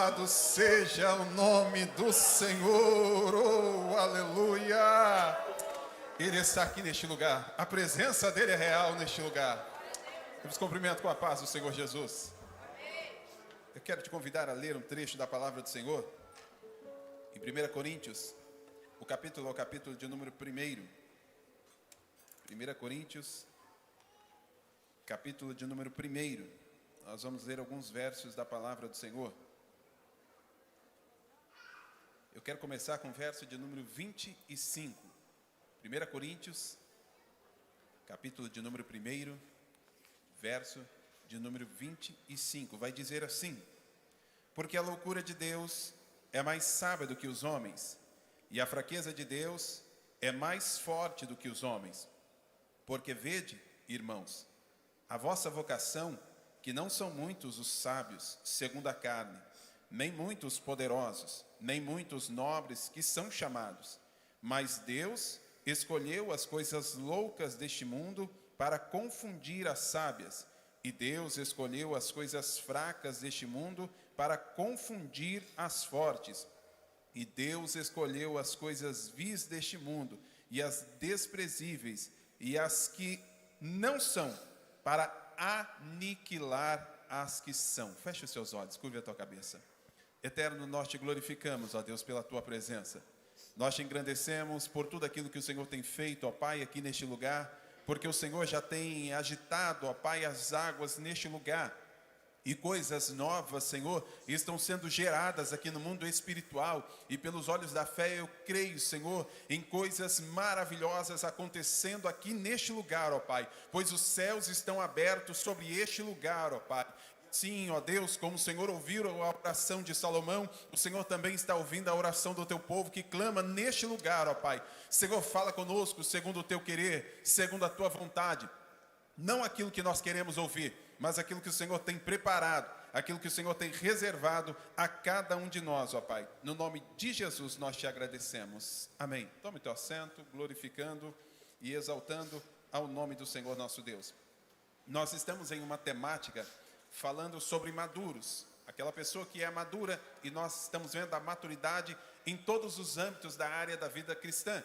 Louvado seja o nome do Senhor, oh, aleluia. Ele está aqui neste lugar, a presença dele é real neste lugar. Eu vos cumprimento com a paz do Senhor Jesus. Eu quero te convidar a ler um trecho da palavra do Senhor, em 1 Coríntios, o capítulo de número 1. 1 Coríntios, capítulo de número 1. Nós vamos ler alguns versos da palavra do Senhor. Eu quero começar com o verso de número 25. 1 Coríntios, capítulo de número 1, verso de número 25. Vai dizer assim: porque a loucura de Deus é mais sábia do que os homens, e a fraqueza de Deus é mais forte do que os homens. Porque vede, irmãos, a vossa vocação, que não são muitos os sábios, segundo a carne, nem muitos poderosos, nem muitos nobres que são chamados. Mas Deus escolheu as coisas loucas deste mundo para confundir as sábias, e Deus escolheu as coisas fracas deste mundo para confundir as fortes. E Deus escolheu as coisas vis deste mundo, e as desprezíveis, e as que não são, para aniquilar as que são. Feche os seus olhos, curve a tua cabeça. Eterno, nós te glorificamos, ó Deus, pela tua presença. Nós te engrandecemos por tudo aquilo que o Senhor tem feito, ó Pai, aqui neste lugar, porque o Senhor já tem agitado, ó Pai, as águas neste lugar. E coisas novas, Senhor, estão sendo geradas aqui no mundo espiritual. E pelos olhos da fé eu creio, Senhor, em coisas maravilhosas acontecendo aqui neste lugar, ó Pai. Pois os céus estão abertos sobre este lugar, ó Pai. Sim, ó Deus, como o Senhor ouviu a oração de Salomão, o Senhor também está ouvindo a oração do teu povo que clama neste lugar, ó Pai. Senhor, fala conosco segundo o teu querer, segundo a tua vontade. Não aquilo que nós queremos ouvir, mas aquilo que o Senhor tem preparado, aquilo que o Senhor tem reservado a cada um de nós, ó Pai. No nome de Jesus nós te agradecemos. Amém. Tome teu assento, glorificando e exaltando ao nome do Senhor nosso Deus. Nós estamos em uma temática falando sobre maduros, aquela pessoa que é madura, e nós estamos vendo a maturidade em todos os âmbitos da área da vida cristã.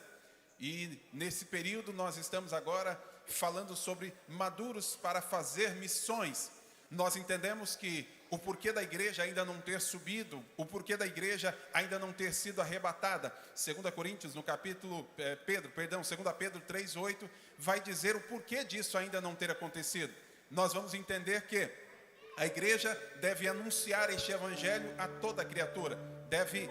E nesse período nós estamos agora falando sobre maduros para fazer missões. Nós entendemos que o porquê da igreja ainda não ter subido, o porquê da igreja ainda não ter sido arrebatada. 2 Coríntios, no capítulo, 2 Pedro 3:8, vai dizer o porquê disso ainda não ter acontecido. Nós vamos entender que a igreja deve anunciar este evangelho a toda criatura, deve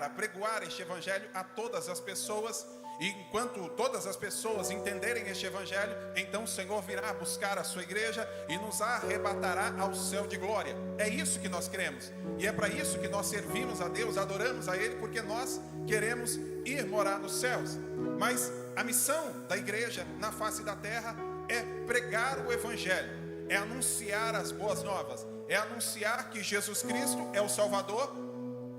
apregoar este evangelho a todas as pessoas. E enquanto todas as pessoas entenderem este evangelho, então o Senhor virá buscar a sua igreja e nos arrebatará ao céu de glória. É isso que nós queremos, e é para isso que nós servimos a Deus, adoramos a Ele, porque nós queremos ir morar nos céus. Mas a missão da igreja na face da terra é pregar o evangelho, é anunciar as boas novas, é anunciar que Jesus Cristo é o Salvador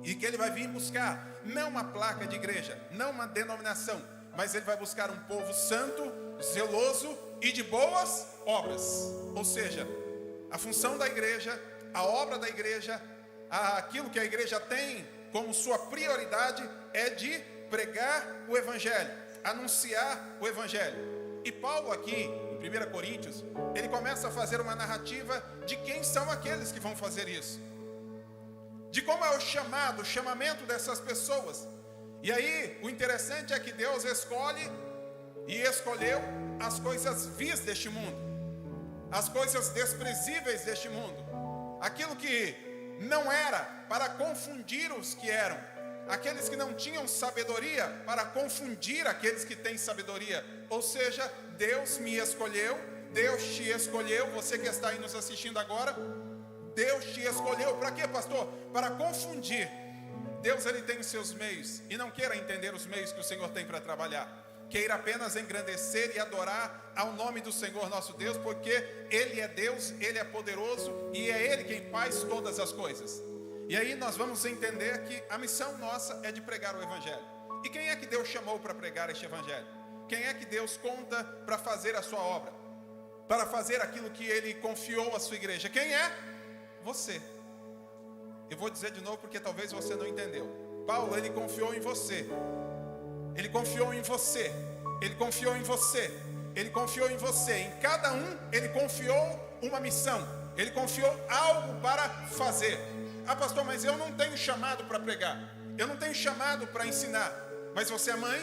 e que Ele vai vir buscar, não uma placa de igreja, não uma denominação, mas Ele vai buscar um povo santo, zeloso e de boas obras. Ou seja, a função da igreja, a obra da igreja, aquilo que a igreja tem como sua prioridade é de pregar o evangelho, anunciar o evangelho. E Paulo aqui, em 1 Coríntios, ele começa a fazer uma narrativa de quem são aqueles que vão fazer isso, de como é o chamamento dessas pessoas. E aí, o interessante é que Deus escolhe e escolheu as coisas vis deste mundo, as coisas desprezíveis deste mundo, aquilo que não era, para confundir os que eram, aqueles que não tinham sabedoria, para confundir aqueles que têm sabedoria. Ou seja, Deus me escolheu, Deus te escolheu, você que está aí nos assistindo agora, Deus te escolheu para quê, pastor? Para confundir. Deus, Ele tem os seus meios, e não queira entender os meios que o Senhor tem para trabalhar. Queira apenas engrandecer e adorar ao nome do Senhor nosso Deus, porque Ele é Deus, Ele é poderoso, e é Ele quem faz todas as coisas. E aí nós vamos entender que a missão nossa é de pregar o evangelho. E quem é que Deus chamou para pregar este evangelho? Quem é que Deus conta para fazer a sua obra? Para fazer aquilo que Ele confiou à sua igreja? Quem é? Você. Eu vou dizer de novo porque talvez você não entendeu. Paulo, ele confiou em você. Ele confiou em você. Ele confiou em você. Ele confiou em você. Em cada um, ele confiou uma missão. Ele confiou algo para fazer. Ah, pastor, mas eu não tenho chamado para pregar. Eu não tenho chamado para ensinar. Mas você é mãe?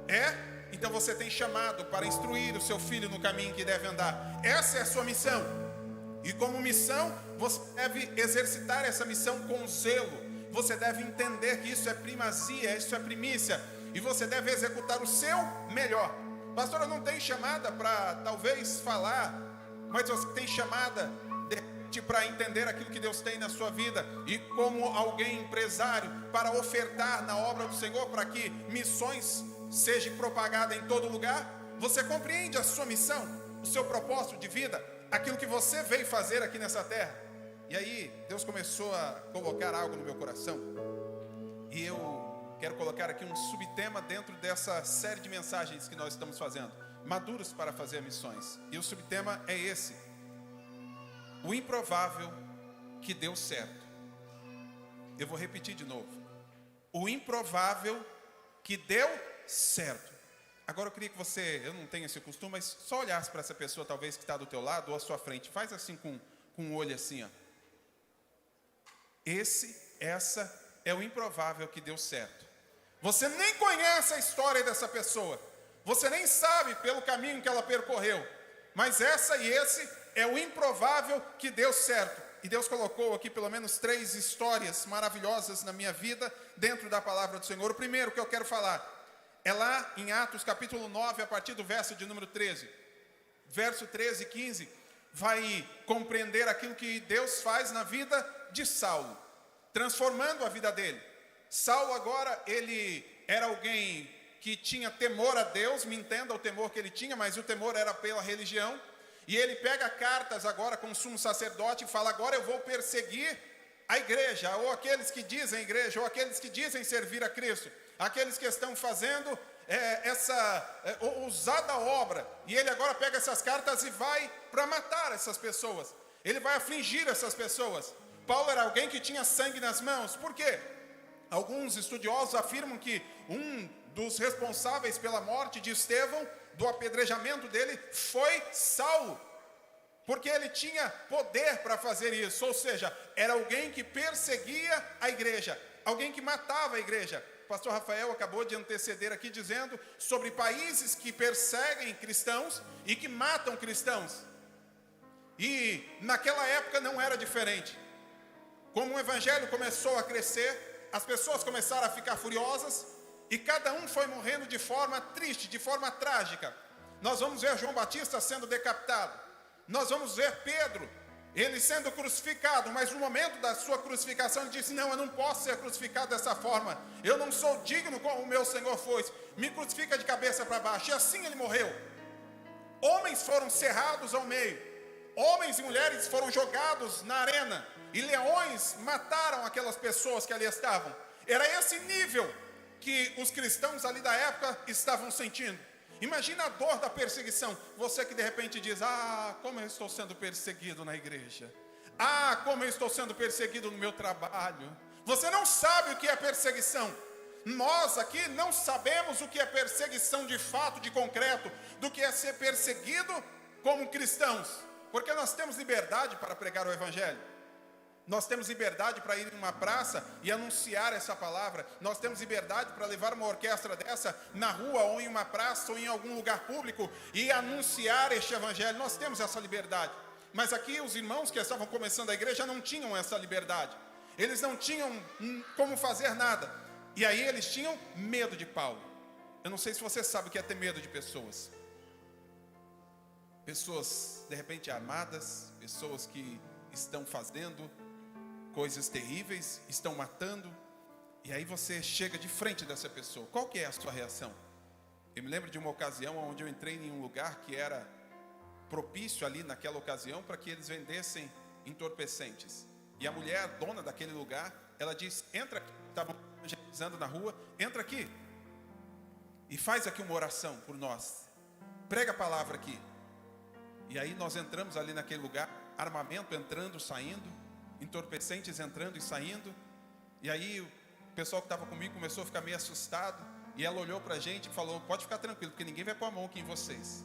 É? Então você tem chamado para instruir o seu filho no caminho que deve andar. Essa é a sua missão. E como missão, você deve exercitar essa missão com zelo. Você deve entender que isso é primazia, isso é primícia. E você deve executar o seu melhor. Pastor, eu não tenho chamada para talvez falar, mas você tem chamada para entender aquilo que Deus tem na sua vida. E como alguém empresário, para ofertar na obra do Senhor, para que missões sejam propagadas em todo lugar. Você compreende a sua missão, o seu propósito de vida, aquilo que você veio fazer aqui nessa terra. E aí Deus começou a colocar algo no meu coração. E eu quero colocar aqui um subtema dentro dessa série de mensagens que nós estamos fazendo, maduros para fazer missões. E o subtema é esse: o improvável que deu certo. Eu vou repetir de novo: o improvável que deu certo. Agora eu queria que você, eu não tenho esse costume, mas só olhasse para essa pessoa talvez que está do teu lado ou à sua frente. Faz assim com o olho assim, ó. Essa é o improvável que deu certo. Você nem conhece a história dessa pessoa. Você nem sabe pelo caminho que ela percorreu. Mas esse é o improvável que deu certo. E Deus colocou aqui pelo menos 3 histórias maravilhosas na minha vida, dentro da palavra do Senhor. O primeiro que eu quero falar é lá em Atos capítulo 9, a partir do verso de número 13. Verso 13 e 15, vai compreender aquilo que Deus faz na vida de Saulo, transformando a vida dele. Saulo agora, ele era alguém que tinha temor a Deus, me entenda o temor que ele tinha, mas o temor era pela religião. E ele pega cartas agora com o sumo sacerdote e fala: agora eu vou perseguir a igreja, ou aqueles que dizem igreja, ou aqueles que dizem servir a Cristo, aqueles que estão fazendo essa ousada obra. E ele agora pega essas cartas e vai para matar essas pessoas. Ele vai afligir essas pessoas. Paulo era alguém que tinha sangue nas mãos. Por quê? Alguns estudiosos afirmam que um dos responsáveis pela morte de Estevão, do apedrejamento dele, foi Saulo, porque ele tinha poder para fazer isso. Ou seja, era alguém que perseguia a igreja, alguém que matava a igreja. O pastor Rafael acabou de anteceder aqui dizendo sobre países que perseguem cristãos e que matam cristãos. E naquela época não era diferente. Como o evangelho começou a crescer, as pessoas começaram a ficar furiosas, e cada um foi morrendo de forma triste, de forma trágica. Nós vamos ver João Batista sendo decapitado. Nós vamos ver Pedro, ele sendo crucificado. Mas no momento da sua crucificação, ele disse: não, eu não posso ser crucificado dessa forma. Eu não sou digno como o meu Senhor foi. Me crucifica de cabeça para baixo. E assim ele morreu. Homens foram cerrados ao meio. Homens e mulheres foram jogados na arena. E leões mataram aquelas pessoas que ali estavam. Era esse nível que os cristãos ali da época estavam sentindo. Imagina a dor da perseguição. Você que de repente diz: ah, como eu estou sendo perseguido na igreja. Ah, como eu estou sendo perseguido no meu trabalho. Você não sabe o que é perseguição. Nós aqui não sabemos o que é perseguição de fato, de concreto, do que é ser perseguido como cristãos. Porque nós temos liberdade para pregar o evangelho. Nós temos liberdade para ir em uma praça e anunciar essa palavra. Nós temos liberdade para levar uma orquestra dessa na rua, ou em uma praça, ou em algum lugar público, e anunciar este evangelho. Nós temos essa liberdade. Mas aqui os irmãos que estavam começando a igreja não tinham essa liberdade. Eles não tinham como fazer nada. E aí eles tinham medo de Paulo. Eu não sei se você sabe o que é ter medo de pessoas. Pessoas de repente armadas, pessoas que estão fazendo coisas terríveis, estão matando, e aí você chega de frente dessa pessoa. Qual que é a sua reação? Eu me lembro de uma ocasião onde eu entrei em um lugar que era propício ali naquela ocasião para que eles vendessem entorpecentes. E a mulher, dona daquele lugar, ela disse: entra aqui, estavam evangelizando na rua, entra aqui e faz aqui uma oração por nós, prega a palavra aqui. E aí nós entramos ali naquele lugar, armamento entrando, saindo. entorpecentes entrando e saindo. E aí o pessoal que estava comigo começou a ficar meio assustado. E ela olhou para a gente e falou: pode ficar tranquilo, porque ninguém vai pôr a mão aqui em vocês.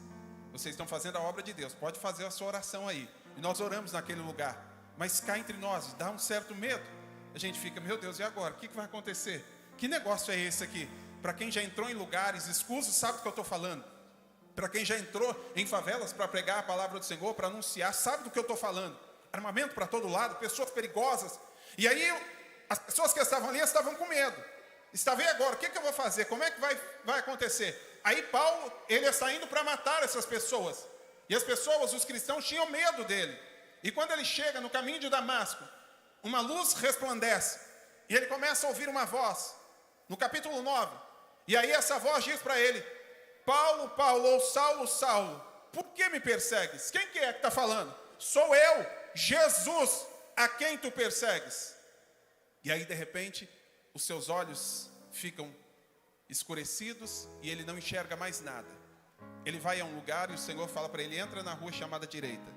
Vocês estão fazendo a obra de Deus, pode fazer a sua oração aí. E nós oramos naquele lugar. Mas cá entre nós, dá um certo medo. A gente fica: meu Deus, e agora? O que vai acontecer? Que negócio é esse aqui? Para quem já entrou em lugares escusos, sabe do que eu estou falando. Para quem já entrou em favelas para pregar a palavra do Senhor, para anunciar, sabe do que eu estou falando. Armamento para todo lado, pessoas perigosas. E aí, as pessoas que estavam ali estavam com medo. Estavam: e agora? O que eu vou fazer? Como é que vai acontecer? Aí Paulo, ele está indo para matar essas pessoas. E as pessoas, os cristãos, tinham medo dele. E quando ele chega no caminho de Damasco, uma luz resplandece. E ele começa a ouvir uma voz. No capítulo 9. E aí essa voz diz para ele: Paulo, Paulo, ou Saulo, Saulo, por que me persegues? Quem que é que está falando? Sou eu, Jesus, a quem tu persegues. E aí de repente, os seus olhos ficam escurecidos e ele não enxerga mais nada. Ele vai a um lugar e o Senhor fala para ele: entra na rua chamada direita.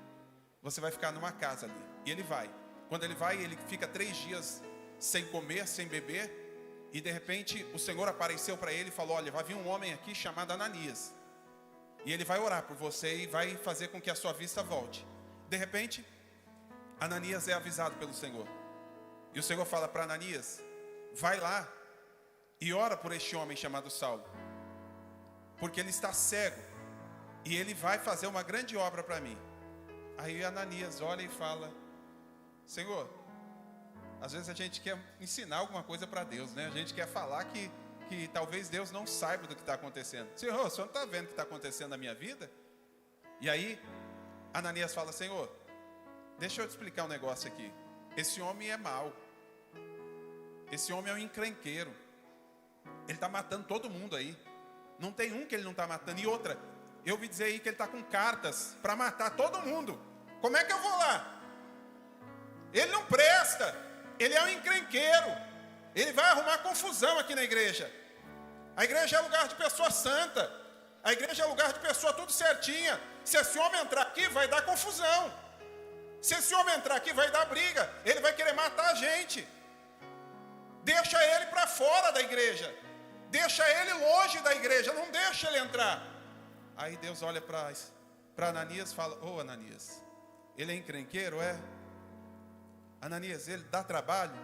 Você vai ficar numa casa ali. E ele vai. Quando ele vai, ele fica 3 dias sem comer, sem beber. E de repente o Senhor apareceu para ele e falou: olha, vai vir um homem aqui chamado Ananias. E ele vai orar por você e vai fazer com que a sua vista volte. De repente, Ananias é avisado pelo Senhor. E o Senhor fala para Ananias: vai lá e ora por este homem chamado Saulo. Porque ele está cego. E ele vai fazer uma grande obra para mim. Aí Ananias olha e fala: Senhor, às vezes a gente quer ensinar alguma coisa para Deus, né? A gente quer falar que talvez Deus não saiba do que está acontecendo. Senhor, o Senhor não está vendo o que está acontecendo na minha vida? E aí, Ananias fala: Senhor, deixa eu te explicar um negócio aqui. Esse homem é mau. Esse homem é um encrenqueiro. Ele está matando todo mundo aí. Não tem um que ele não está matando. E outra, eu ouvi dizer aí que ele está com cartas para matar todo mundo. Como é que eu vou lá? Ele não presta. Ele é um encrenqueiro. Ele vai arrumar confusão aqui na igreja. A igreja é lugar de pessoa santa. A igreja é lugar de pessoa tudo certinha. Se esse homem entrar aqui, vai dar confusão. Se esse homem entrar aqui, vai dar briga. Ele vai querer matar a gente. Deixa ele para fora da igreja. Deixa ele longe da igreja. Não deixa ele entrar. Aí Deus olha para Ananias e fala: ô Ananias, ele é encrenqueiro, é? Ananias, ele dá trabalho?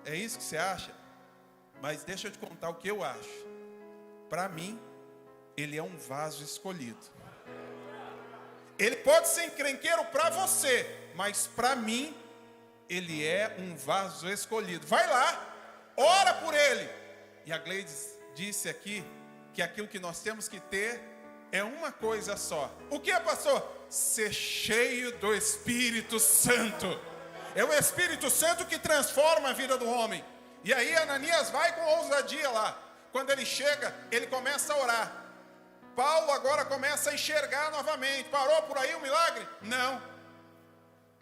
É isso que você acha? Mas deixa eu te contar o que eu acho. Para mim, ele é um vaso escolhido. Ele pode ser encrenqueiro para você, mas para mim, ele é um vaso escolhido. Vai lá, ora por ele. E a Gleides disse aqui que aquilo que nós temos que ter é uma coisa só. O que é, pastor? Ser cheio do Espírito Santo. É o Espírito Santo que transforma a vida do homem. E aí Ananias vai com ousadia lá. Quando ele chega, ele começa a orar. Paulo agora começa a enxergar novamente. Parou por aí o milagre? Não.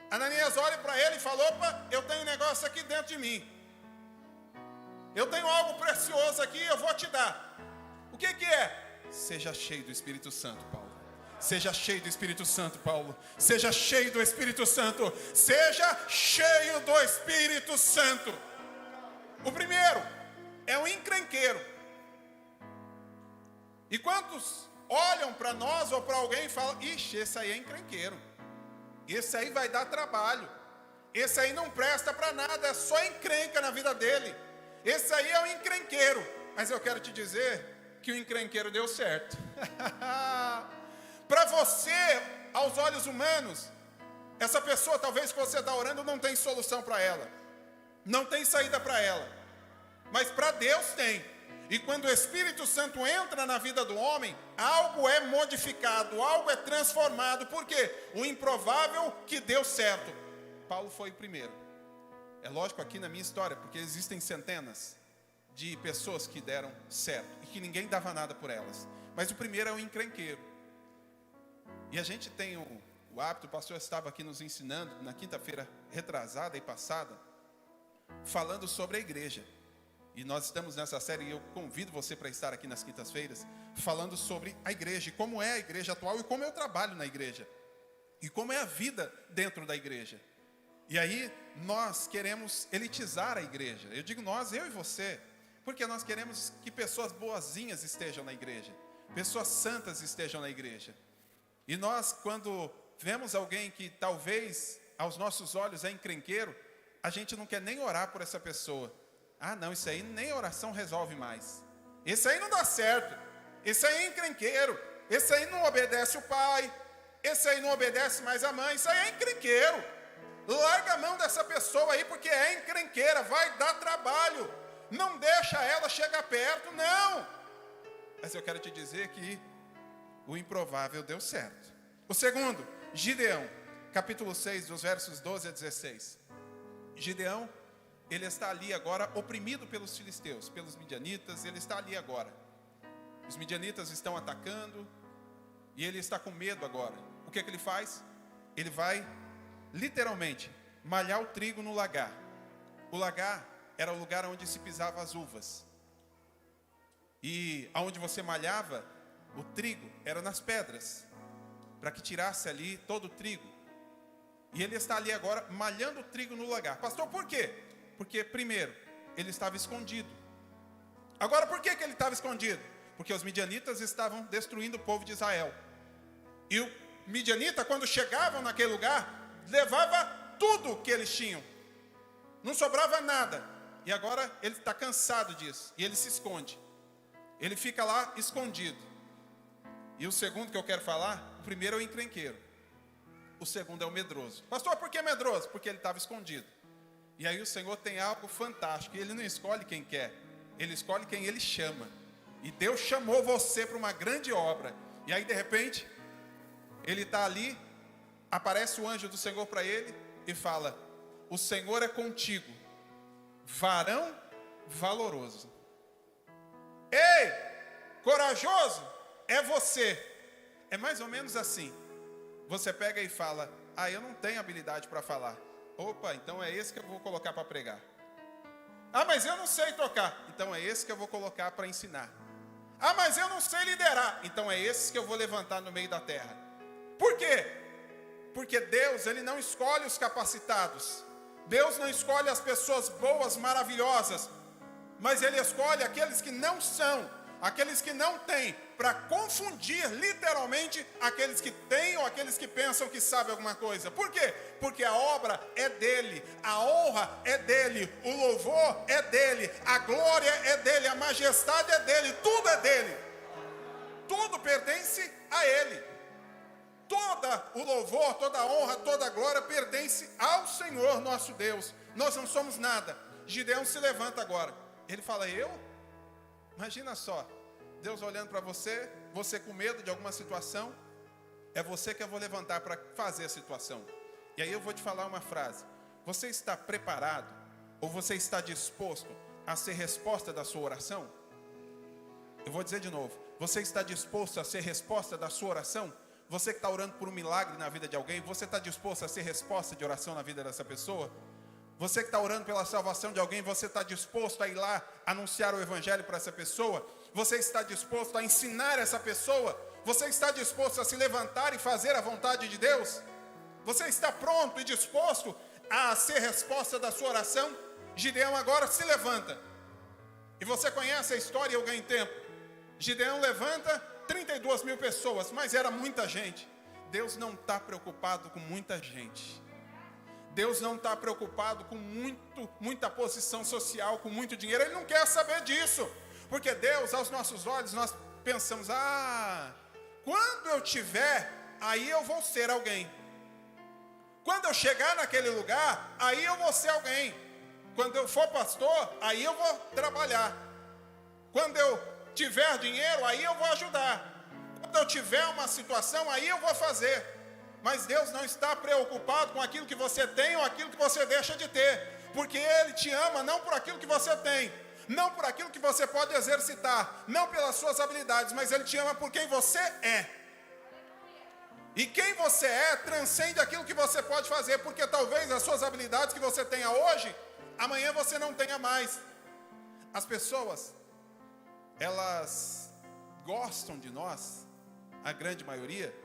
Ananias olha para ele e fala: opa, eu tenho um negócio aqui dentro de mim. Eu tenho algo precioso aqui, eu vou te dar. O que é? Seja cheio do Espírito Santo, Paulo. Seja cheio do Espírito Santo, Paulo. Seja cheio do Espírito Santo. Seja cheio do Espírito Santo. O primeiro é um encrenqueiro. E quantos olham para nós ou para alguém e falam: ixi, esse aí é encrenqueiro. Esse aí vai dar trabalho. Esse aí não presta para nada, é só encrenca na vida dele. Esse aí é um encrenqueiro. Mas eu quero te dizer que o encrenqueiro deu certo. Para você, aos olhos humanos, essa pessoa talvez que você está orando não tem solução para ela. Não tem saída para ela. Mas para Deus tem. E quando o Espírito Santo entra na vida do homem, algo é modificado, algo é transformado. Por quê? O improvável que deu certo. Paulo foi o primeiro. É lógico aqui na minha história, porque existem centenas de pessoas que deram certo e que ninguém dava nada por elas. Mas o primeiro é o encrenqueiro. E a gente tem o hábito, o pastor estava aqui nos ensinando na quinta-feira retrasada e passada, falando sobre a igreja. E nós estamos nessa série, e eu convido você para estar aqui nas quintas-feiras, falando sobre a igreja, e como é a igreja atual, e como eu trabalho na igreja, e como é a vida dentro da igreja. E aí nós queremos elitizar a igreja. Eu digo nós, eu e você, porque nós queremos que pessoas boazinhas estejam na igreja, pessoas santas estejam na igreja. E nós, quando vemos alguém que talvez aos nossos olhos é encrenqueiro, a gente não quer nem orar por essa pessoa. Ah não, isso aí nem oração resolve mais. Esse aí não dá certo. Esse aí é encrenqueiro. Esse aí não obedece o pai. Esse aí não obedece mais a mãe. Isso aí é encrenqueiro. Larga a mão dessa pessoa aí, porque é encrenqueira. Vai dar trabalho. Não deixa ela chegar perto, não. Mas eu quero te dizer que o improvável deu certo. O segundo, Gideão, capítulo 6, dos versos 12 a 16. Gideão, ele está ali agora oprimido pelos filisteus, pelos midianitas, ele está ali agora. Os midianitas estão atacando e ele está com medo agora. O que é que ele faz? Ele vai, literalmente, malhar o trigo no lagar. O lagar era o lugar onde se pisava as uvas. E aonde você malhava o trigo era nas pedras, para que tirasse ali todo o trigo. E ele está ali agora malhando o trigo no lagar. Pastor, por quê? Porque, primeiro, ele estava escondido. Agora, por que ele estava escondido? Porque os midianitas estavam destruindo o povo de Israel. E o midianita, quando chegavam naquele lugar, levava tudo que eles tinham. Não sobrava nada. E agora ele está cansado disso. E ele se esconde. Ele fica lá escondido. E o segundo que eu quero falar, o primeiro é o encrenqueiro. O segundo é o medroso. Pastor, por que medroso? Porque ele estava escondido. E aí o Senhor tem algo fantástico. Ele não escolhe quem quer. Ele escolhe quem Ele chama. E Deus chamou você para uma grande obra. E aí de repente, ele está ali. Aparece o anjo do Senhor para ele e fala: o Senhor é contigo, varão valoroso. Ei, corajoso, é você. É mais ou menos assim. Você pega e fala: ah, eu não tenho habilidade para falar. Opa, então é esse que eu vou colocar para pregar. Ah, mas eu não sei tocar. Então é esse que eu vou colocar para ensinar. Ah, mas eu não sei liderar. Então é esse que eu vou levantar no meio da terra. Por quê? Porque Deus, Ele não escolhe os capacitados. Deus não escolhe as pessoas boas, maravilhosas. Mas Ele escolhe aqueles que não são, aqueles que não têm, para confundir literalmente aqueles que têm ou aqueles que pensam que sabem alguma coisa. Por quê? Porque a obra é dele, a honra é dele, o louvor é dele, a glória é dele, a majestade é dele, tudo é dele. Tudo pertence a ele. Toda o louvor, toda a honra, toda a glória pertence ao Senhor nosso Deus. Nós não somos nada. Gideão se levanta agora. Ele fala: eu? Imagina só, Deus olhando para você, você com medo de alguma situação, é você que eu vou levantar para fazer a situação. E aí eu vou te falar uma frase: você está preparado, ou você está disposto a ser resposta da sua oração? Eu vou dizer de novo: você está disposto a ser resposta da sua oração? Você que está orando por um milagre na vida de alguém, você está disposto a ser resposta de oração na vida dessa pessoa? Você que está orando pela salvação de alguém, você está disposto a ir lá anunciar o evangelho para essa pessoa? Você está disposto a ensinar essa pessoa? Você está disposto a se levantar e fazer a vontade de Deus? Você está pronto e disposto a ser resposta da sua oração? Gideão agora se levanta. E você conhece a história, eu ganho tempo. Gideão levanta 32 mil pessoas, mas era muita gente. Deus não está preocupado com muita gente. Deus não está preocupado com muita posição social, com muito dinheiro. Ele não quer saber disso. Porque Deus, aos nossos olhos, nós pensamos: ah, quando eu tiver, aí eu vou ser alguém. Quando eu chegar naquele lugar, aí eu vou ser alguém. Quando eu for pastor, aí eu vou trabalhar. Quando eu tiver dinheiro, aí eu vou ajudar. Quando eu tiver uma situação, aí eu vou fazer. Mas Deus não está preocupado com aquilo que você tem ou aquilo que você deixa de ter. Porque Ele te ama não por aquilo que você tem, não por aquilo que você pode exercitar, não pelas suas habilidades, mas Ele te ama por quem você é. E quem você é transcende aquilo que você pode fazer, porque talvez as suas habilidades que você tenha hoje, amanhã você não tenha mais. As pessoas, elas gostam de nós, a grande maioria,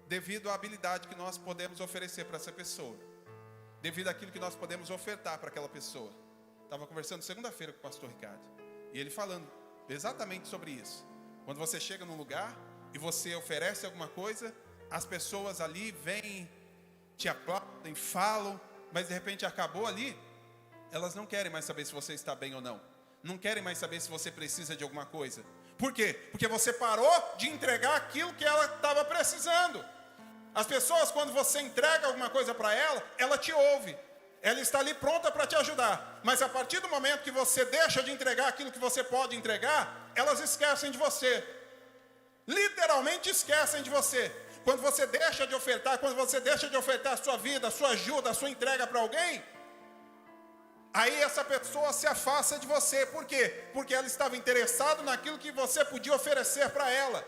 devido à habilidade que nós podemos oferecer para essa pessoa. devido àquilo que nós podemos ofertar para aquela pessoa. Estava conversando segunda-feira com o pastor Ricardo, e ele falando exatamente sobre isso. Quando você chega num lugar e você oferece alguma coisa, as pessoas ali vêm, te aplaudem, falam, mas de repente acabou ali, elas não querem mais saber se você está bem ou não. Não querem mais saber se você precisa de alguma coisa. Por quê? Porque você parou de entregar aquilo que ela estava precisando. As pessoas, quando você entrega alguma coisa para ela, ela te ouve. Ela está ali pronta para te ajudar. Mas a partir do momento que você deixa de entregar aquilo que você pode entregar, elas esquecem de você. Literalmente esquecem de você. Quando você deixa de ofertar, quando você deixa de ofertar a sua vida, a sua ajuda, a sua entrega para alguém, aí essa pessoa se afasta de você. Por quê? Porque ela estava interessada naquilo que você podia oferecer para ela.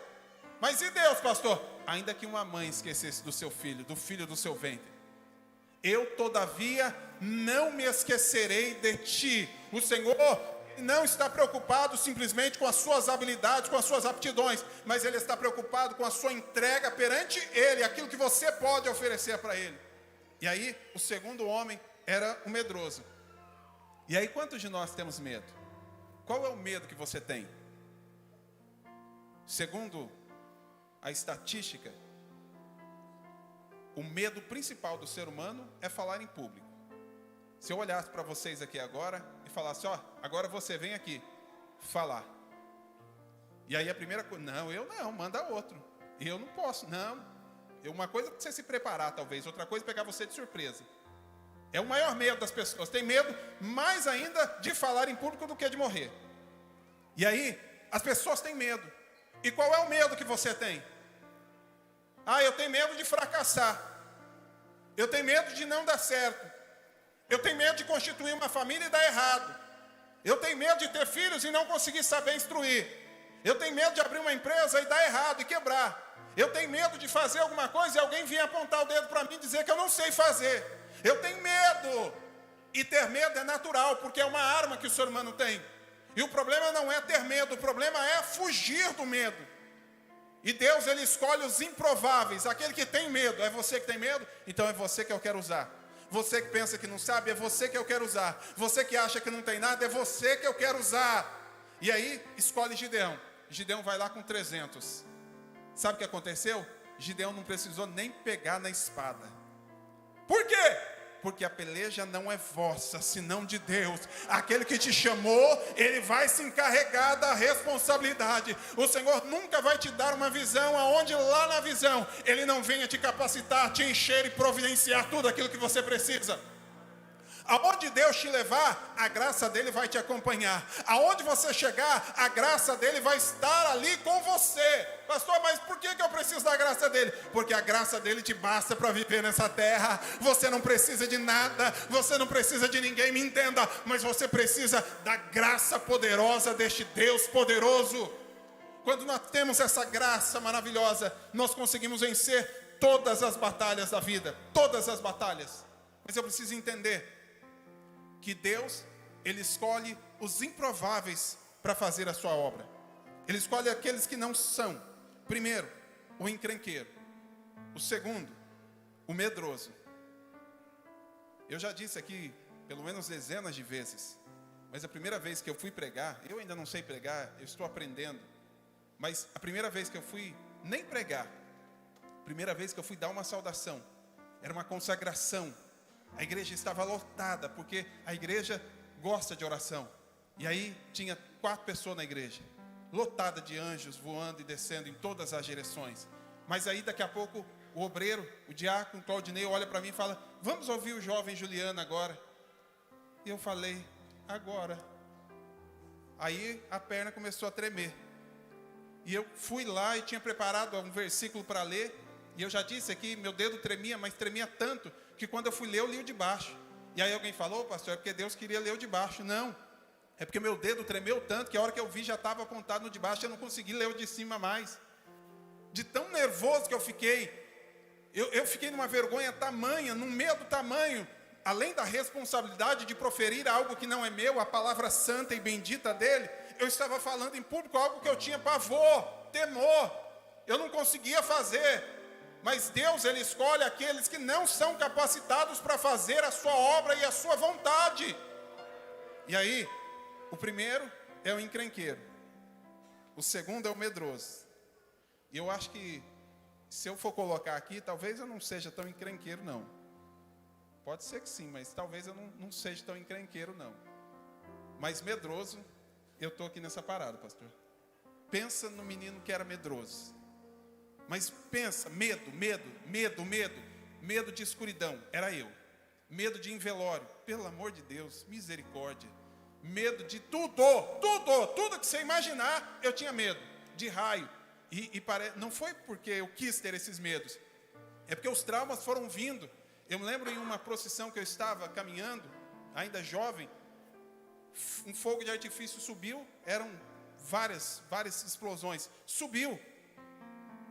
Mas e Deus, pastor? Ainda que uma mãe esquecesse do seu filho, do filho do seu ventre, eu todavia não me esquecerei de ti. O Senhor não está preocupado simplesmente com as suas habilidades, com as suas aptidões, mas Ele está preocupado com a sua entrega perante Ele, aquilo que você pode oferecer para Ele. E aí, o segundo homem era o medroso. E aí, quantos de nós temos medo? Qual é o medo que você tem? Segundo a estatística, o medo principal do ser humano é falar em público. Se eu olhasse para vocês aqui agora e falasse, ó, agora você vem aqui falar. E aí a primeira coisa, não, eu não, manda outro. Eu não posso, não. Uma coisa é você se preparar talvez, outra coisa é pegar você de surpresa. É o maior medo das pessoas. Tem medo mais ainda de falar em público do que de morrer. E aí, as pessoas têm medo. E qual é o medo que você tem? Ah, eu tenho medo de fracassar. Eu tenho medo de não dar certo. Eu tenho medo de constituir uma família e dar errado. Eu tenho medo de ter filhos e não conseguir saber instruir. Eu tenho medo de abrir uma empresa e dar errado e quebrar. Eu tenho medo de fazer alguma coisa e alguém vir apontar o dedo para mim e dizer que eu não sei fazer. Eu tenho medo. E ter medo é natural, porque é uma arma que o ser humano tem. E o problema não é ter medo, o problema é fugir do medo. E Deus, Ele escolhe os improváveis, aquele que tem medo. É você que tem medo? Então é você que eu quero usar. Você que pensa que não sabe, é você que eu quero usar. Você que acha que não tem nada, é você que eu quero usar. E aí, escolhe Gideão. Gideão vai lá com 300. Sabe o que aconteceu? Gideão não precisou nem pegar na espada. Por quê? Porque a peleja não é vossa, senão de Deus. Aquele que te chamou, Ele vai se encarregar da responsabilidade. O Senhor nunca vai te dar uma visão aonde lá na visão Ele não venha te capacitar, te encher e providenciar tudo aquilo que você precisa. Aonde Deus te levar, a graça dele vai te acompanhar. Aonde você chegar, a graça dele vai estar ali com você. Pastor, mas por que eu preciso da graça dele? Porque a graça dele te basta para viver nessa terra. Você não precisa de nada, você não precisa de ninguém, me entenda. Mas você precisa da graça poderosa deste Deus poderoso. Quando nós temos essa graça maravilhosa, nós conseguimos vencer todas as batalhas da vida. Todas as batalhas. Mas eu preciso entender que Deus, Ele escolhe os improváveis para fazer a sua obra. Ele escolhe aqueles que não são. Primeiro, o encrenqueiro. O segundo, o medroso. Eu já disse aqui pelo menos dezenas de vezes, mas a primeira vez que eu fui pregar, eu ainda não sei pregar, eu estou aprendendo, mas a primeira vez que eu fui nem pregar, a primeira vez que eu fui dar uma saudação, era uma consagração. A igreja estava lotada, porque a igreja gosta de oração. E aí tinha 4 pessoas na igreja, lotada de anjos voando e descendo em todas as direções. Mas aí daqui a pouco o obreiro, o diácono Claudinei olha para mim e fala, vamos ouvir o jovem Juliano agora. E eu falei, agora. Aí a perna começou a tremer. E eu fui lá e tinha preparado um versículo para ler. E eu já disse aqui, meu dedo tremia, mas tremia tanto que quando eu fui ler, eu li o de baixo. E aí alguém falou, pastor, é porque Deus queria ler o de baixo. Não, é porque meu dedo tremeu tanto que a hora que eu vi já estava apontado no de baixo, eu não consegui ler o de cima mais. De tão nervoso que eu fiquei. Eu fiquei numa vergonha tamanha, num medo tamanho, além da responsabilidade de proferir algo que não é meu, a palavra santa e bendita dele, eu estava falando em público algo que eu tinha pavor, temor. Eu não conseguia fazer. Mas Deus, Ele escolhe aqueles que não são capacitados para fazer a sua obra e a sua vontade. E aí, o primeiro é o encrenqueiro. O segundo é o medroso. E eu acho que, se eu for colocar aqui, talvez eu não seja tão encrenqueiro, não. Pode ser que sim, mas talvez eu não seja tão encrenqueiro, não. Mas medroso, eu estou aqui nessa parada, pastor. Pensa no menino que era medroso. Mas pensa, medo de escuridão, era eu. Medo de invelório, pelo amor de Deus, misericórdia. Medo de tudo que você imaginar, eu tinha medo. De raio. Não foi porque eu quis ter esses medos, é porque os traumas foram vindo. Eu me lembro em uma procissão que eu estava caminhando, ainda jovem, um fogo de artifício subiu, eram várias explosões, subiu,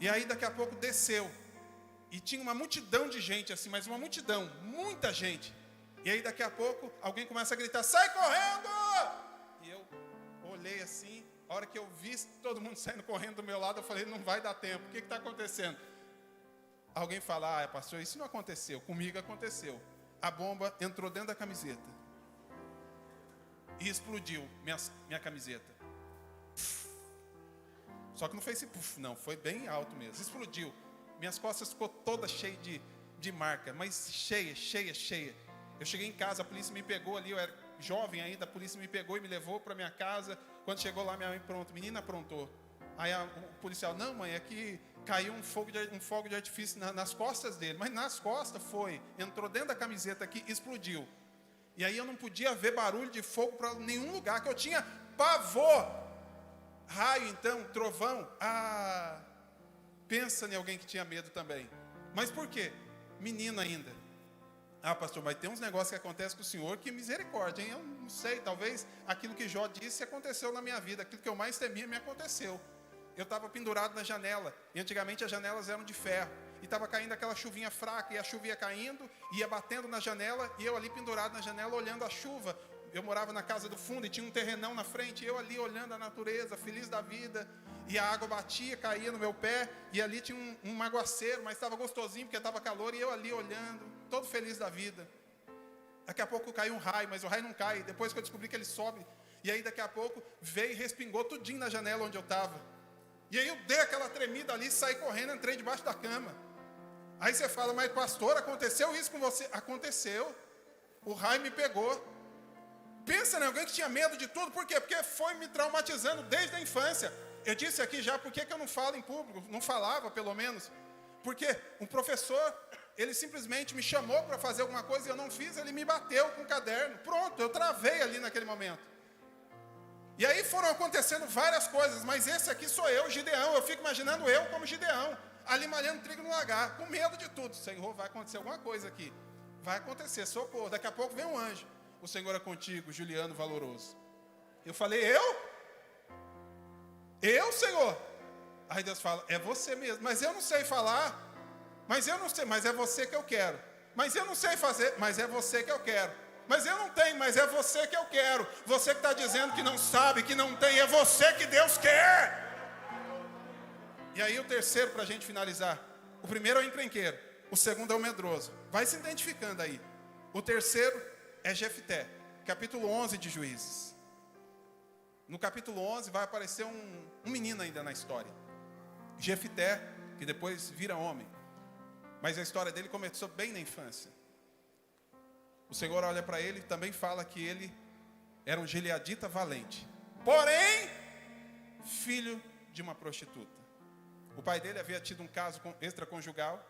e aí daqui a pouco desceu, e tinha uma multidão de gente assim, mas uma multidão, muita gente, e aí daqui a pouco alguém começa a gritar, sai correndo! E eu olhei assim, a hora que eu vi todo mundo saindo correndo do meu lado, eu falei, não vai dar tempo, o que está acontecendo? Alguém fala, pastor, isso não aconteceu, comigo aconteceu. A bomba entrou dentro da camiseta e explodiu minha camiseta. Só que não fez esse puff, não, foi bem alto mesmo, explodiu. Minhas costas ficou toda cheia de marca, mas cheia. Eu cheguei em casa, a polícia me pegou ali, eu era jovem ainda, a polícia me pegou e me levou para minha casa. Quando chegou lá, minha mãe, pronto, menina aprontou. Aí o policial, não mãe, é que caiu um fogo de artifício nas costas dele. Mas nas costas entrou dentro da camiseta aqui, explodiu. E aí eu não podia ver barulho de fogo para nenhum lugar, que eu tinha pavor. Raio então, trovão, pensa em alguém que tinha medo também. Mas por quê? Menino ainda. Pastor, mas tem uns negócios que acontecem com o senhor, que misericórdia, hein? Eu não sei, talvez aquilo que Jó disse aconteceu na minha vida, aquilo que eu mais temia me aconteceu. Eu estava pendurado na janela, e antigamente as janelas eram de ferro, e estava caindo aquela chuvinha fraca, e a chuva ia caindo, ia batendo na janela, e eu ali pendurado na janela, olhando a chuva. Eu morava na casa do fundo, e tinha um terrenão na frente, e eu ali olhando a natureza, feliz da vida, e a água batia, caía no meu pé, e ali tinha um aguaceiro, mas estava gostosinho, porque estava calor, e eu ali olhando, todo feliz da vida. Daqui a pouco caiu um raio, mas o raio não cai, depois que eu descobri que ele sobe, e aí daqui a pouco veio e respingou tudinho na janela onde eu estava. E aí eu dei aquela tremida ali, saí correndo, entrei debaixo da cama. Aí você fala, mas pastor, aconteceu isso com você? Aconteceu. O raio me pegou. Pensa em alguém que tinha medo de tudo. Por quê? Porque foi me traumatizando desde a infância. Eu disse aqui já, por que eu não falo em público? Não falava, pelo menos. Porque um professor, ele simplesmente me chamou para fazer alguma coisa e eu não fiz, ele me bateu com o caderno. Pronto, eu travei ali naquele momento. E aí foram acontecendo várias coisas, mas esse aqui sou eu, Gideão. Eu fico imaginando eu como Gideão, ali malhando trigo no lagar, com medo de tudo. Senhor, vai acontecer alguma coisa aqui. Vai acontecer, socorro. Daqui a pouco vem um anjo. O Senhor é contigo, Juliano Valoroso. Eu falei, eu? Eu, Senhor? Aí Deus fala, é você mesmo. Mas eu não sei falar. Mas eu não sei, mas é você que eu quero. Mas eu não sei fazer, mas é você que eu quero. Mas eu não tenho, mas é você que eu quero. Você que está dizendo que não sabe, que não tem, é você que Deus quer. E aí o terceiro, para a gente finalizar. O primeiro é o encrenqueiro, o segundo é o medroso. Vai se identificando aí. O terceiro é Jefté, capítulo 11 de Juízes. No capítulo 11 vai aparecer um menino ainda na história. Jefté, que depois vira homem. Mas a história dele começou bem na infância. O Senhor olha para ele e também fala que ele era um gileadita valente. Porém, filho de uma prostituta. O pai dele havia tido um caso extraconjugal.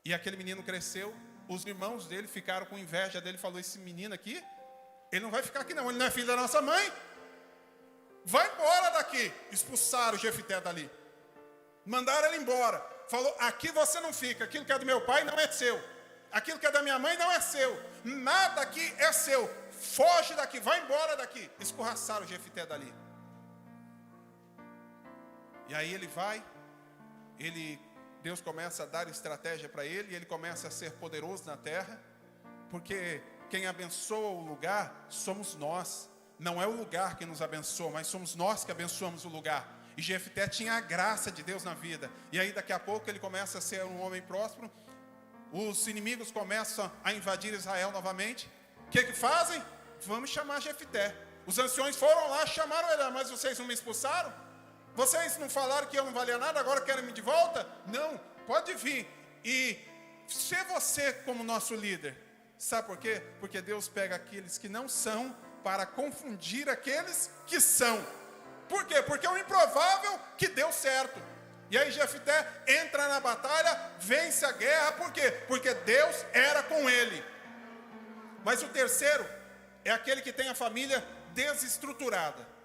E aquele menino cresceu. Os irmãos dele ficaram com inveja dele. Falou, esse menino aqui, ele não vai ficar aqui não. Ele não é filho da nossa mãe. Vai embora daqui. Expulsaram o Jefté dali. Mandaram ele embora. Falou, aqui você não fica. Aquilo que é do meu pai não é seu. Aquilo que é da minha mãe não é seu. Nada aqui é seu. Foge daqui, vai embora daqui. Escorraçaram o Jefté dali. E aí ele vai. Deus começa a dar estratégia para ele. E ele começa a ser poderoso na terra. Porque quem abençoa o lugar somos nós. Não é o lugar que nos abençoa, mas somos nós que abençoamos o lugar. E Jefté tinha a graça de Deus na vida. E aí daqui a pouco ele começa a ser um homem próspero. Os inimigos começam a invadir Israel novamente. O que fazem? Vamos chamar Jefté. Os anciões foram lá, chamaram ele. Mas vocês não me expulsaram? Vocês não falaram que eu não valia nada, agora querem me de volta? Não, pode vir. E ser você como nosso líder. Sabe por quê? Porque Deus pega aqueles que não são para confundir aqueles que são. Por quê? Porque é o improvável que deu certo. E aí Jefté entra na batalha, vence a guerra. Por quê? Porque Deus era com ele. Mas o terceiro é aquele que tem a família desestruturada.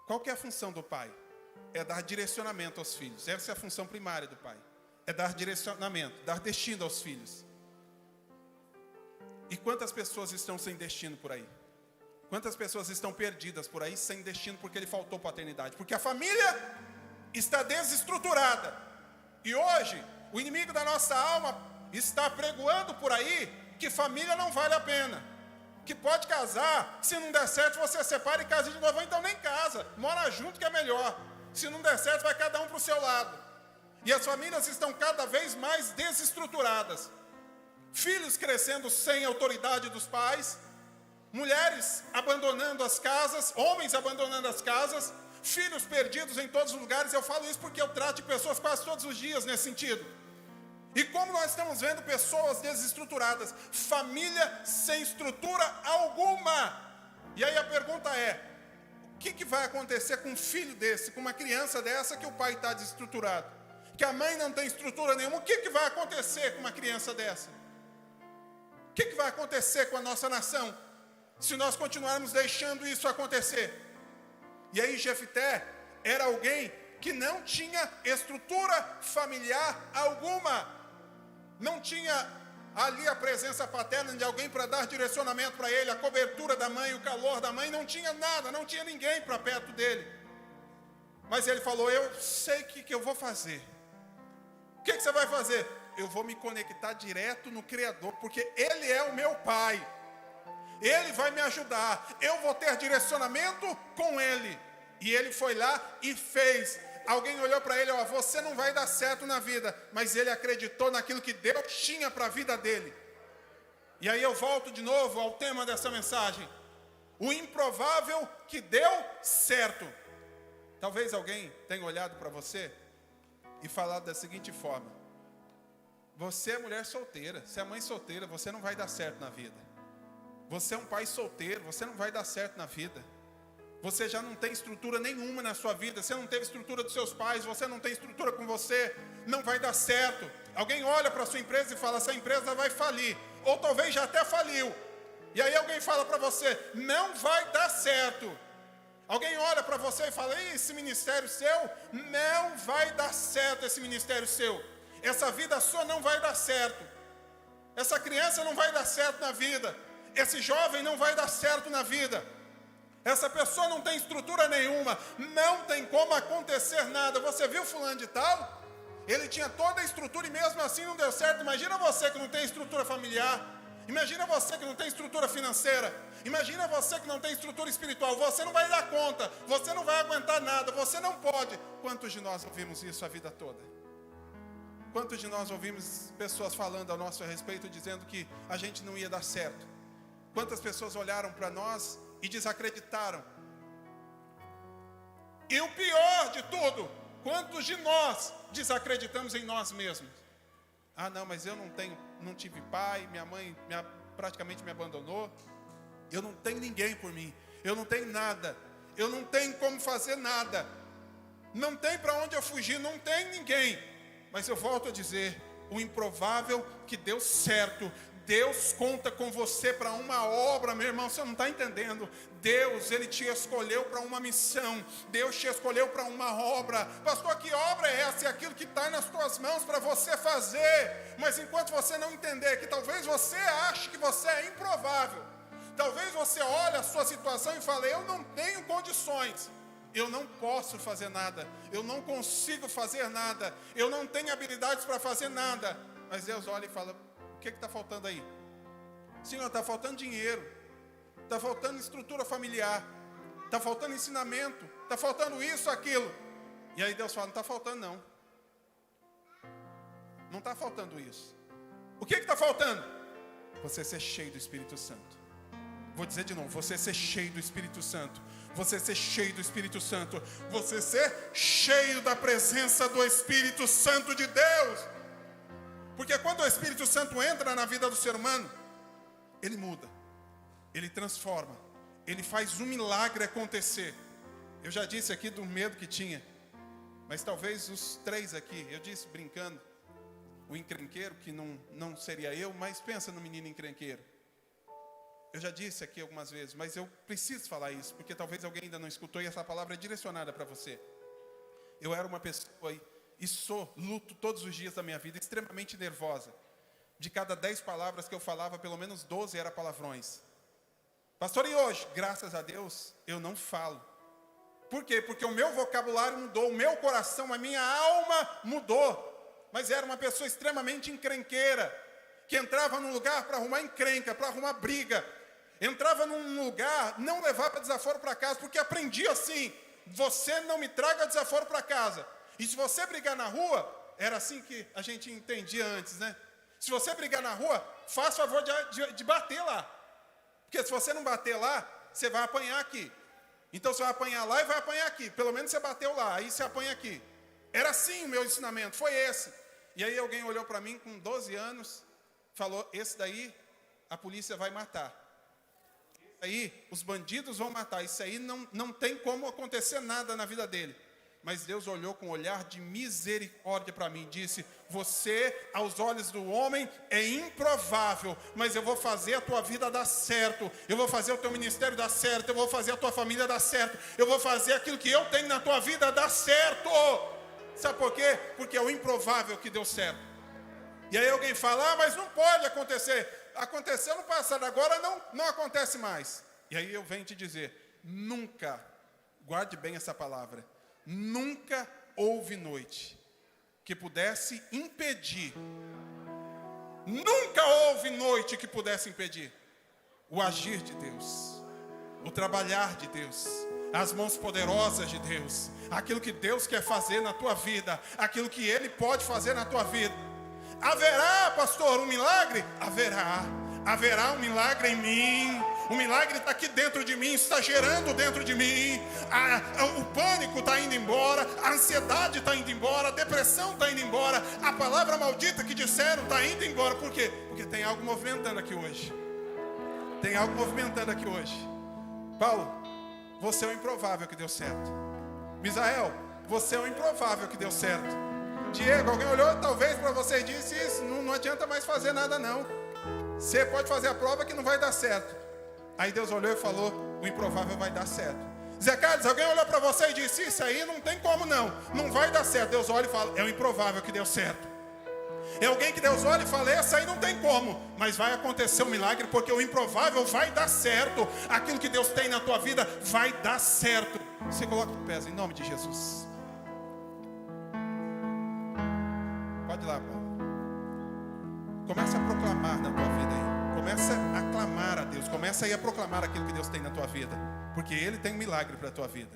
Qual que é a função do pai? É dar direcionamento aos filhos. Essa é a função primária do pai. É dar direcionamento, dar destino aos filhos. E quantas pessoas estão sem destino por aí? Quantas pessoas estão perdidas por aí sem destino porque lhe faltou paternidade? Porque a família está desestruturada. E hoje, o inimigo da nossa alma está pregoando por aí que família não vale a pena. Que pode casar, se não der certo você separa e casa de novo, então nem casa, mora junto que é melhor. Se não der certo vai cada um para o seu lado. E as famílias estão cada vez mais desestruturadas. Filhos crescendo sem autoridade dos pais, mulheres abandonando as casas, homens abandonando as casas, filhos perdidos em todos os lugares. Eu falo isso porque eu trato de pessoas quase todos os dias nesse sentido. E como nós estamos vendo pessoas desestruturadas, família sem estrutura alguma. E aí a pergunta é, o que vai acontecer com um filho desse, com uma criança dessa que o pai está desestruturado? Que a mãe não tem estrutura nenhuma, o que vai acontecer com uma criança dessa? O que vai acontecer com a nossa nação, se nós continuarmos deixando isso acontecer? E aí Jefté era alguém que não tinha estrutura familiar alguma. Não tinha ali a presença paterna de alguém para dar direcionamento para ele, a cobertura da mãe, o calor da mãe, não tinha nada, não tinha ninguém para perto dele. Mas ele falou, eu sei o que eu vou fazer. O que você vai fazer? Eu vou me conectar direto no Criador, porque Ele é o meu Pai. Ele vai me ajudar, eu vou ter direcionamento com Ele. E ele foi lá e fez. Alguém olhou para ele, ó, você não vai dar certo na vida. Mas ele acreditou naquilo que Deus tinha para a vida dele. E aí eu volto de novo ao tema dessa mensagem. O improvável que deu certo. Talvez alguém tenha olhado para você e falado da seguinte forma: você é mulher solteira, você é mãe solteira, você não vai dar certo na vida. Você é um pai solteiro, você não vai dar certo na vida. Você já não tem estrutura nenhuma na sua vida. Você não teve estrutura dos seus pais. Você não tem estrutura com você. Não vai dar certo. Alguém olha para a sua empresa e fala, essa empresa vai falir. Ou talvez já até faliu. E aí alguém fala para você, não vai dar certo. Alguém olha para você e fala, esse ministério seu, não vai dar certo esse ministério seu. Essa vida sua não vai dar certo. Essa criança não vai dar certo na vida. Esse jovem não vai dar certo na vida. Essa pessoa não tem estrutura nenhuma, não tem como acontecer nada. Você viu fulano de tal? Ele tinha toda a estrutura e mesmo assim não deu certo. Imagina você que não tem estrutura familiar. Imagina você que não tem estrutura financeira. Imagina você que não tem estrutura espiritual. Você não vai dar conta, você não vai aguentar nada, você não pode. Quantos de nós ouvimos isso a vida toda? Quantos de nós ouvimos pessoas falando a nosso respeito, dizendo que a gente não ia dar certo? Quantas pessoas olharam para nós e desacreditaram? E o pior de tudo, quantos de nós desacreditamos em nós mesmos? Ah, não, mas eu não tive pai, minha mãe praticamente me abandonou. Eu não tenho ninguém por mim, eu não tenho nada, eu não tenho como fazer nada, não tem para onde eu fugir, não tem ninguém. Mas eu volto a dizer, o improvável que deu certo. Deus conta com você para uma obra, meu irmão, você não está entendendo. Deus, Ele te escolheu para uma missão. Deus te escolheu para uma obra. Pastor, que obra é essa? É aquilo que está nas tuas mãos para você fazer. Mas enquanto você não entender que talvez você ache que você é improvável, talvez você olhe a sua situação e fale, eu não tenho condições, eu não posso fazer nada, eu não consigo fazer nada, eu não tenho habilidades para fazer nada. Mas Deus olha e fala, o que está faltando aí? Senhor, está faltando dinheiro, está faltando estrutura familiar, está faltando ensinamento, está faltando isso, aquilo. E aí Deus fala, não está faltando não. Não está faltando isso. O que está faltando? Você ser cheio do Espírito Santo. Vou dizer de novo, você ser cheio do Espírito Santo. Você ser cheio do Espírito Santo. Você ser cheio da presença do Espírito Santo de Deus. Porque quando o Espírito Santo entra na vida do ser humano, ele muda, ele transforma, ele faz um milagre acontecer. Eu já disse aqui do medo que tinha, mas talvez os três aqui, eu disse brincando, o encrenqueiro, que não seria eu, mas pensa no menino encrenqueiro. Eu já disse aqui algumas vezes, mas eu preciso falar isso, porque talvez alguém ainda não escutou e essa palavra é direcionada para você. Eu era uma pessoa, e luto todos os dias da minha vida, extremamente nervosa. De cada 10 palavras que eu falava, pelo menos 12 eram palavrões. Pastor, e hoje? Graças a Deus, eu não falo. Por quê? Porque o meu vocabulário mudou, o meu coração, a minha alma mudou. Mas era uma pessoa extremamente encrenqueira, que entrava num lugar para arrumar encrenca, para arrumar briga. Entrava num lugar, não levava desaforo para casa, porque aprendi assim, você não me traga desaforo para casa. E se você brigar na rua, era assim que a gente entendia antes, né? Se você brigar na rua, faz favor de bater lá. Porque se você não bater lá, você vai apanhar aqui. Então você vai apanhar lá e vai apanhar aqui. Pelo menos você bateu lá, aí você apanha aqui. Era assim o meu ensinamento, foi esse. E aí alguém olhou para mim com 12 anos, falou, esse daí a polícia vai matar. Esse aí os bandidos vão matar. Isso aí não tem como acontecer nada na vida dele. Mas Deus olhou com um olhar de misericórdia para mim e disse, você, aos olhos do homem, é improvável, mas eu vou fazer a tua vida dar certo, eu vou fazer o teu ministério dar certo, eu vou fazer a tua família dar certo, eu vou fazer aquilo que eu tenho na tua vida dar certo. Sabe por quê? Porque é o improvável que deu certo. E aí alguém fala, mas não pode acontecer. Aconteceu no passado, agora não acontece mais. E aí eu venho te dizer, nunca, guarde bem essa palavra, nunca houve noite que pudesse impedir, nunca houve noite que pudesse impedir o agir de Deus, o trabalhar de Deus, as mãos poderosas de Deus, aquilo que Deus quer fazer na tua vida, aquilo que Ele pode fazer na tua vida. Haverá, pastor, um milagre? Haverá um milagre em mim. O milagre está aqui dentro de mim, está gerando dentro de mim. O pânico está indo embora, a ansiedade está indo embora, a depressão está indo embora, a palavra maldita que disseram está indo embora. Por quê? Porque tem algo movimentando aqui hoje. Tem algo movimentando aqui hoje. Paulo, você é o improvável que deu certo. Misael, você é o improvável que deu certo. Diego, alguém olhou talvez para você e disse, isso não adianta mais fazer nada não. Você pode fazer a prova que não vai dar certo. Aí Deus olhou e falou, o improvável vai dar certo. Zé Carlos, alguém olhou para você e disse, isso aí não tem como não vai dar certo. Deus olha e fala, é o improvável que deu certo. É alguém que Deus olha e fala, essa aí não tem como, mas vai acontecer um milagre, porque o improvável vai dar certo. Aquilo que Deus tem na tua vida vai dar certo. Você coloca o pé em nome de Jesus. Pode ir lá, Paulo. Começa a proclamar na tua vida aí. Começa a clamar a Deus. Começa aí a proclamar aquilo que Deus tem na tua vida. Porque Ele tem um milagre para a tua vida.